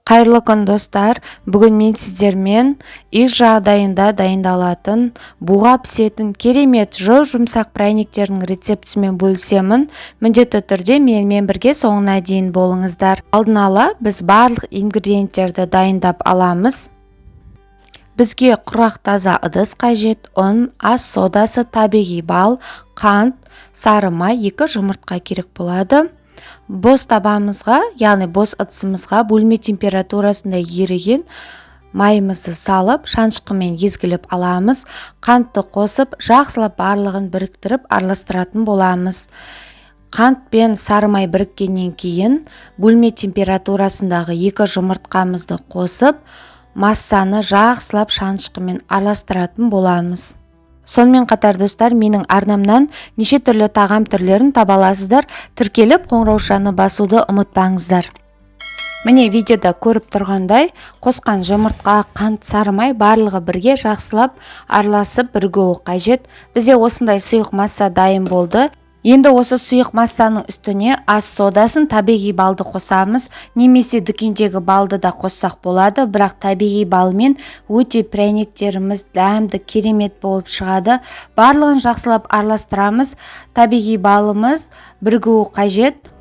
Қайырлы күн достар, бүгін мен сіздермен үй жағдайында дайындалатын, буға пісетін керемет жұмсақ пряниктердің рецептісімен бөлісемін. Міндетті түрде менімен бірге соңына дейін болыңыздар. Алдын ала біз барлық ингредиенттерді дайындап аламыз. Бізге құрақ таза ыдыс қажет, ұн, ас содасы, табиғи бал, қант, сары май, 2 жұмыртқа керек болады. Бос табамызға, яғни бос ыдысымызға бөлме температурасында еріген майымызды салып, шанышқымен езгіліп аламыз. Қантты қосып, жақсылап барлығын біріктіріп араластыратын боламыз. Қант пен сары май біріккеннен кейін бөлме температурасындағы 2 жұмыртқамызды қосып, массаны жақсылап шанышқымен араластыратын боламыз. Сонымен қатар достар, менің арнамнан неше түрлі тағам түрлерін таба аласыздар. Тіркеліп қоңыраушаны басуды ұмытпаңыздар. Міне видеода көріп тұрғандай, қосқан жұмыртқа, қант, сары май барлығы бірге жақсылап араласып бірігуі қажет. Бізде осындай сұйық масса дайын болды. Енді осы сұйық массаның үстіне ас содасын, табиғи балды қосамыз. Немесе дүкендегі балды да қоссақ болады, бірақ табиғи балмен өте пряниктеріміз дәмді, керемет болып шығады. Барлығын жақсылап араластырамыз. Табиғи балымыз бірігуі қажет.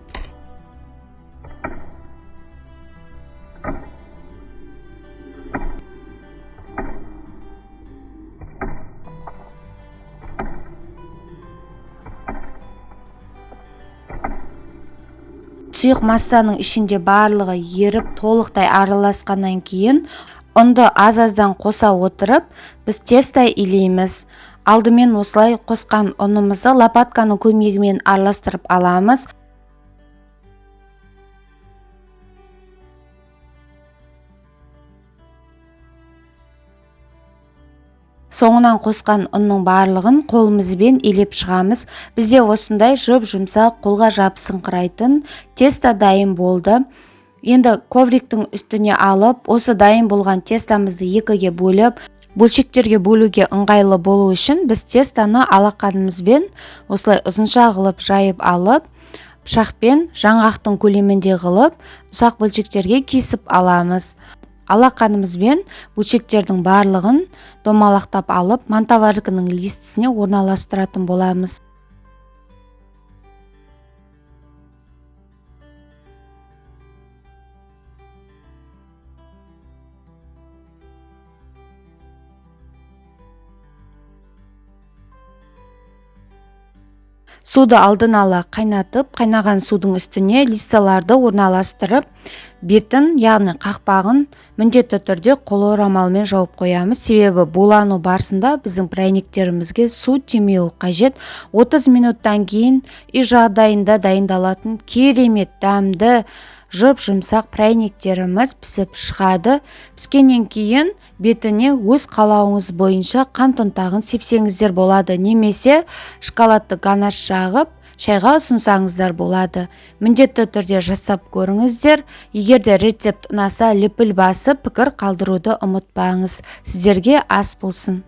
Сұйық массаның ішінде барлығы еріп толықтай араласқаннан кейін ұнды аз-аздан қоса отырып, біз тесто илейміз. Алдымен осылай қосқан ұнымызды лопатканың көмегімен араластырып аламыз. Соңынан қосқан ұнның барлығын қолымызбен илеп шығамыз. Бізде осындай жұмсақ, қолға жабысыңқырайтын тесто дайын болды. Енді ковриктің үстіне алып, осы дайын болған тестамызды екіге бөліп, бөлшектерге бөлуге ыңғайлы болу үшін біз тестаны алақанымызбен осылай ұзынша қылып жайып алып, пышақпен жаңғақтың көлемінде қылып, ұсақ бөлшектерге кесіп аламыз. Алақанымызбен бөлшектердің барлығын домалақтап алып, мантоварканың листісіне орналастыратын боламыз. Суды алдын ала қайнатып, қайнаған судың үстіне листаларды орналастырып, бетін, яғни қақпағын міндетті түрде қол орамалмен жауып қоямыз. Себебі булану барысында біздің пряниктерімізге су тимеуі қажет. 30 минуттан кейін үй жағдайында дайындалатын керемет дәмді жұмсақ пряниктеріміз пісіп шығады. Піскеннен кейін бетіне өз қалауыңыз бойынша қант ұнтағын сепсеңіздер болады, немесе шоколадты ганаш жағып шайға ұсынсаңыздар болады. Міндетті түрде жасап көріңіздер. Егер де рецепт ұнаса, лүпіл басып пікір қалдыруды ұмытпаңыз. Сіздерге ас болсын.